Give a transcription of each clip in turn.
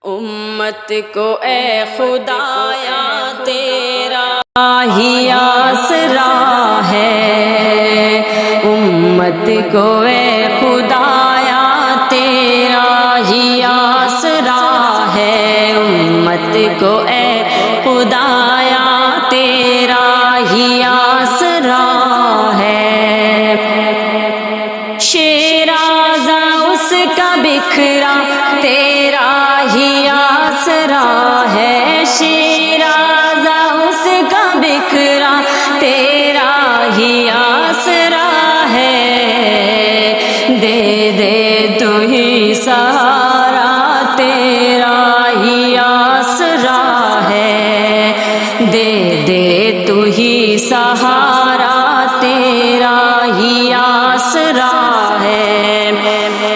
امت کو اے خدایا تیرا ہی آسرا ہے، امت کو اے خدایا تیرا ہی آسرا ہے، امت کو اے خدایا تیرا ہی آسرا ہے۔ شیرازہ اس کا بکھرا تیرا ہی آسرا ہے، شیرازہ اس کا بکھرا تیرا ہی آسرا ہے، دے دے تو ہی سہارا تیرا ہی آسرا ہے، دے دے تو ہی سہارا تیرا ہی آسرا ہے۔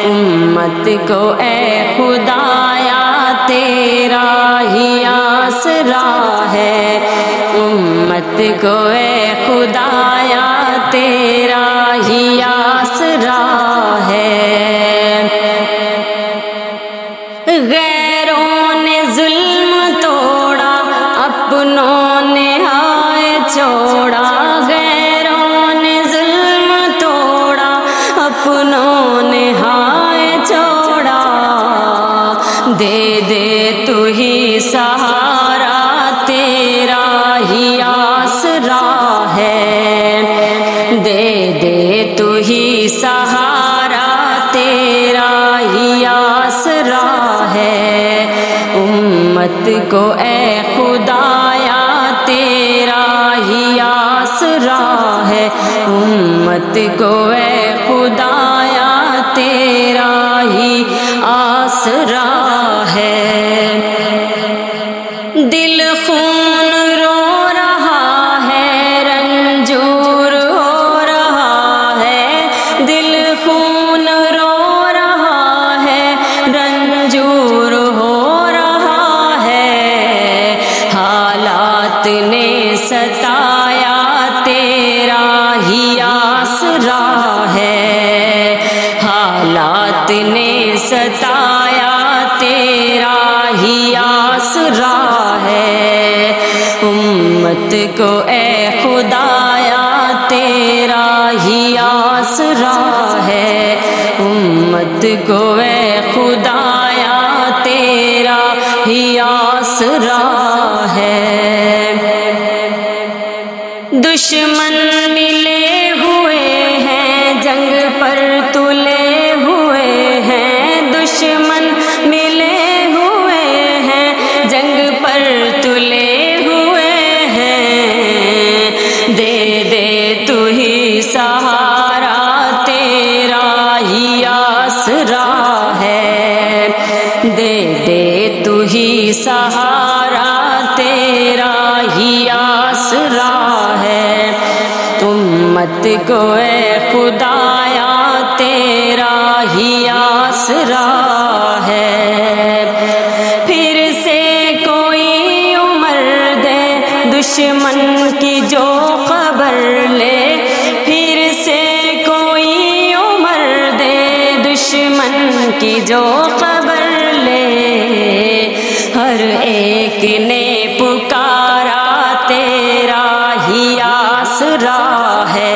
امت کو اے خدایا تیرا ہی آسرا ہے، امت کو اے خدایا تیرا ہی آسرا ہے۔ غیروں نے ظلم توڑا اپنوں نے ہائے چھوڑا، غیروں نے ظلم توڑا اپنوں نے ہائے چھوڑا، دے دے تو ہی سہارا تیرا ہی آسرا ہے، دے دے تو ہی سہارا تیرا ہی آسرا ہے۔ امت کو اے خدایا تیرا ہی آسرا ہے، امت کو اے خدایا تیرا ہی آسرا ہے۔ دل خون رو رہا ہے، رنجور ہو رہا ہے، دل خون رو رہا ہے، رنجور ہو رہا ہے، حالات نے ستایا تیرا ہی آسرا ہے، حالات نے ستایا تیرا ہی آسرا ہے۔ امت کو اے خدایا تیرا ہی آسرا ہے، امت کو اے خدایا تیرا ہی آسرا ہے۔ دشمن ملے ہوئے ہیں جنگ پر تلے ہوئے ہیں، دشمن ملے ہوئے ہیں جنگ پر تلے ہوئے ہیں، دے دے تو ہی سہارا تیرا ہی آسرا ہے، دے دے تو ہی سہارا تیرا ہی آسرا ہے۔ امت کو اے خدایا تیرا ہی آسرا ہے، پھر سے کوئی عمر دے دشمن کی جو خبر لے، پھر سے کوئی عمر دے دشمن کی جو خبر لے، ہر ایک نے پکارا تیرا ہی آسرا ہے،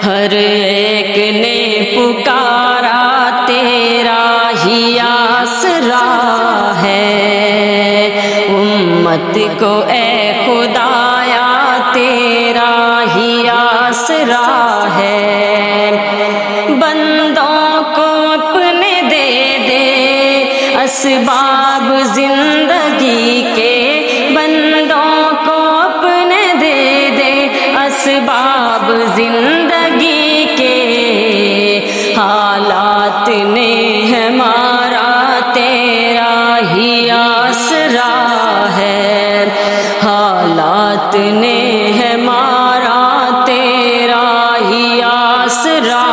ہر ایک نے پکارا تیرا ہی آسرا ہے۔ امت کو اے خدایا تیرا ہی آسرا ہے، بندوں کو اپنے دے دے اسباب زندگی کے، بندوں کو اپنے دے دے اسباب زندگی کے، حالات نے ہے مارا تیرا ہی آسرا ہے، حالات نے ہے مارا تیرا ہی آسرا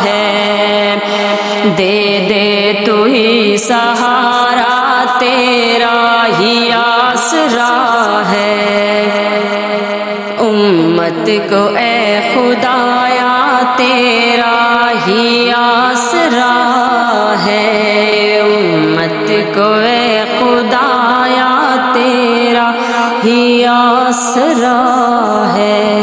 ہے، دے دے تو ہی سہارا تیرا ہی آسرا ہے۔ امت کو اے خدایا تیرا ہی آسرا ہے، امت کو اے خدایا تیرا ہی آسرا ہے۔